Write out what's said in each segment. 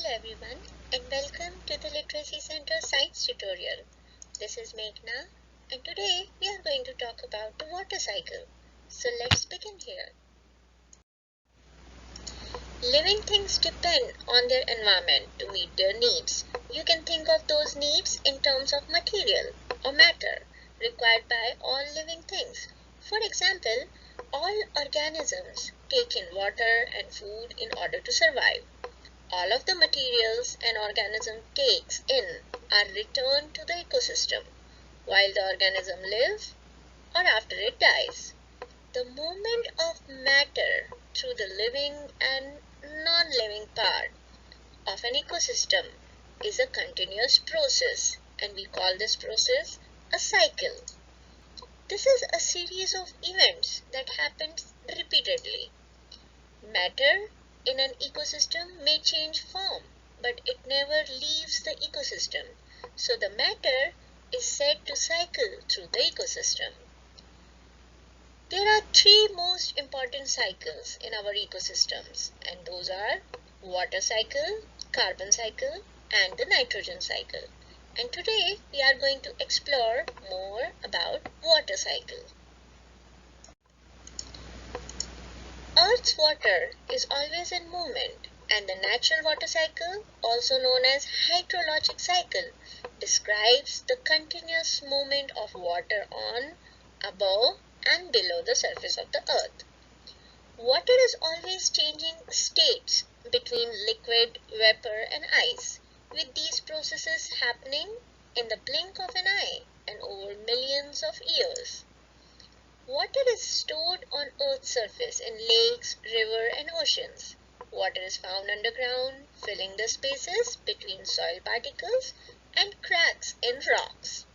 everyone, and welcome to the Literacy Center Science tutorial. This is Meghna, and today we are going to talk about the water cycle. So let's begin here. Living things depend on their environment to meet their needs. You can think of those needs in terms of material or matter required by all living things. For example, all organisms take in water and food in order to survive. All of the materials an organism takes in are returned to the ecosystem while the organism lives or after it dies. The movement of matter through the living and non-living part of an ecosystem is a continuous process, and we call this process a cycle. This is a series of events that happens repeatedly. Matter in an ecosystem may change form, but it never leaves the ecosystem. So the matter is said to cycle through the ecosystem. There are three most important cycles in our ecosystems, and those are water cycle, carbon cycle, and the nitrogen cycle. And today we are going to explore more about water cycle. Earth's water is always in movement, and the natural water cycle, also known as hydrologic cycle, describes the continuous movement of water on, above, and below the surface of the earth. Water is always changing states between liquid, vapor, and ice, with these processes happening in the blink of an eye and over millions of years. Water is stored on Earth's surface in lakes, rivers, and oceans. Water is found underground, filling the spaces between soil particles and cracks in rocks.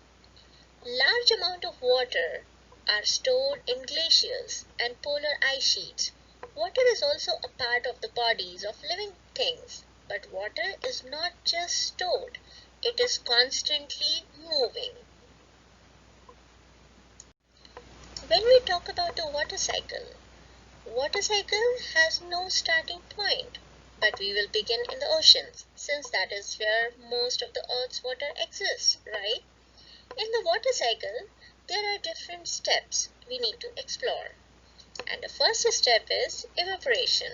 Large amounts of water are stored in glaciers and polar ice sheets. Water is also a part of the bodies of living things, but water is not just stored, it is constantly moving. When we talk about the water cycle has no starting point, but we will begin in the oceans, since that is where most of the Earth's water exists, right? In the water cycle, there are different steps we need to explore. And the first step is evaporation.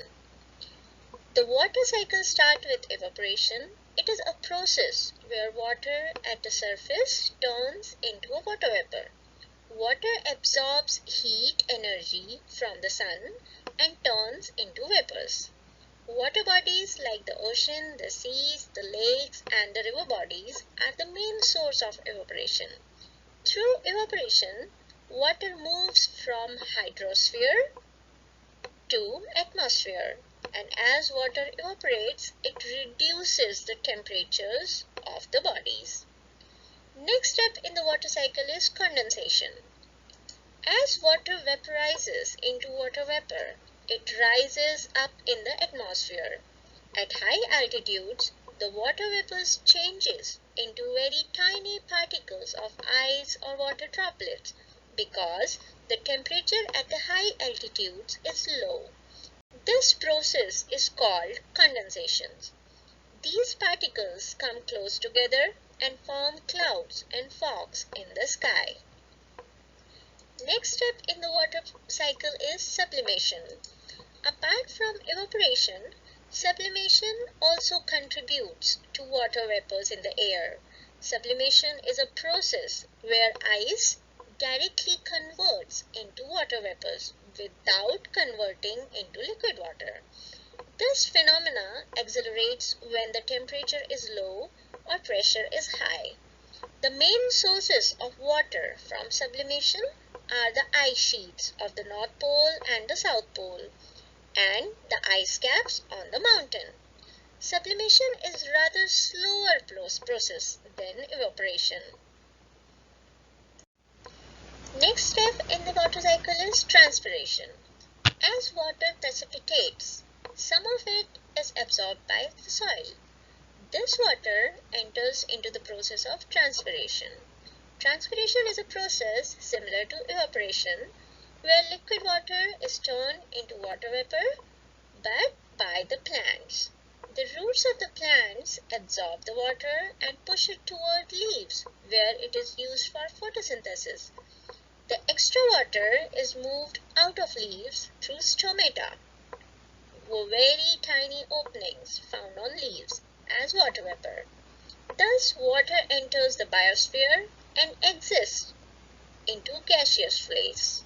The water cycle starts with evaporation. It is a process where water at the surface turns into a water vapor. Water absorbs heat energy from the sun and turns into vapors. Water bodies like the ocean, the seas, the lakes, and the river bodies are the main source of evaporation. Through evaporation, water moves from hydrosphere to atmosphere, and as water evaporates, it reduces the temperatures of the bodies. Next step in the water cycle is condensation. As water vaporizes into water vapor, it rises up in the atmosphere. At high altitudes, the water vapors changes into very tiny particles of ice or water droplets because the temperature at the high altitudes is low. This process is called condensation. These particles come close together and form clouds and fogs in the sky. Next step in the water cycle is sublimation. Apart from evaporation, sublimation also contributes to water vapors in the air. Sublimation is a process where ice directly converts into water vapors without converting into liquid water. This phenomena accelerates when the temperature is low or pressure is high. The main sources of water from sublimation are the ice sheets of the North Pole and the South Pole, and the ice caps on the mountain. Sublimation is rather slower process than evaporation. Next step in the water cycle is transpiration. As water precipitates, some of it is absorbed by the soil. This water enters into the process of transpiration. Transpiration is a process similar to evaporation, where liquid water is turned into water vapor, but by the plants. The roots of the plants absorb the water and push it toward leaves, where it is used for photosynthesis. The extra water is moved out of leaves through stomata, very tiny openings found on leaves, as water vapor. Thus, water enters the biosphere and exits into gaseous phase.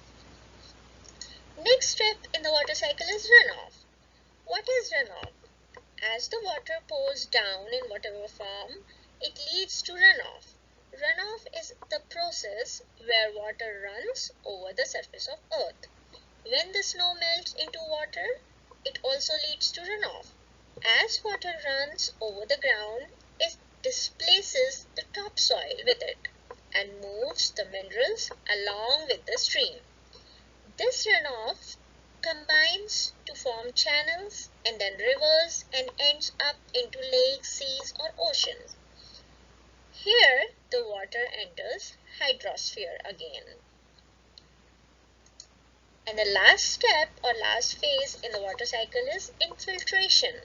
Next step in the water cycle is runoff. What is runoff? As the water pours down in whatever form, it leads to runoff. Runoff is the process where water runs over the surface of earth. When the snow melts into water, it also leads to runoff. As water runs over the ground, it displaces the topsoil with it and moves the minerals along with the stream. This runoff combines to form channels and then rivers and ends up into lakes, seas or oceans. Here the water enters hydrosphere again. And the last step or last phase in the water cycle is infiltration.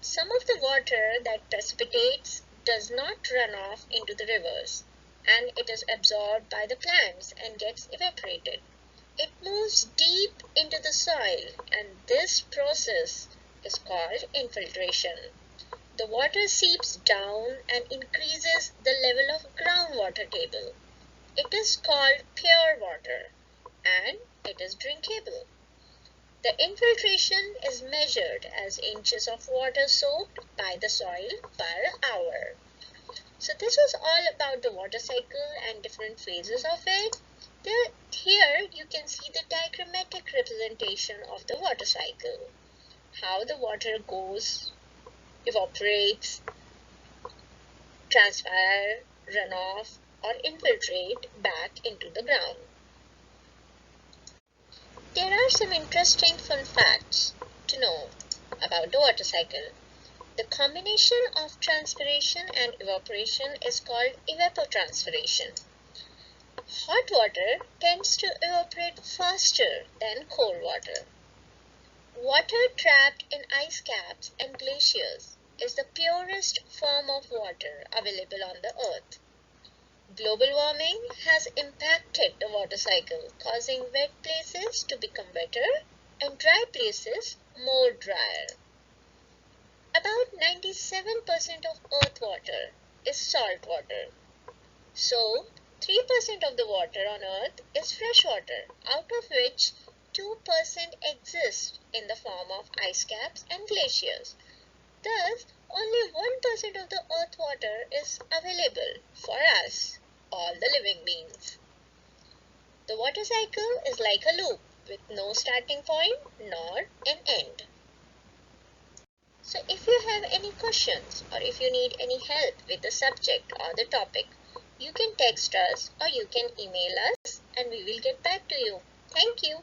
Some of the water that precipitates does not run off into the rivers, and it is absorbed by the plants and gets evaporated. It moves deep into the soil, and this process is called infiltration. The water seeps down and increases the level of groundwater table. It is called pure water, and it is drinkable. The infiltration is measured as inches of water soaked by the soil per hour. So this was all about the water cycle and different phases of it. Here you can see the diagrammatic representation of the water cycle. How the water goes, evaporates, transpire, run off or infiltrate back into the ground. There are some interesting fun facts to know about the water cycle. The combination of transpiration and evaporation is called evapotranspiration. Hot water tends to evaporate faster than cold water. Water trapped in ice caps and glaciers is the purest form of water available on the earth. Global warming has impacted the water cycle, causing wet places to become wetter and dry places more drier. About 97% of earth water is salt water. So, 3% of the water on earth is fresh water, out of which 2% exists in the form of ice caps and glaciers. Thus, only 1% of the earth water is available for us, all the living beings. The water cycle is like a loop with no starting point nor an end. So if you have any questions or if you need any help with the subject or the topic, you can text us or you can email us and we will get back to you. Thank you.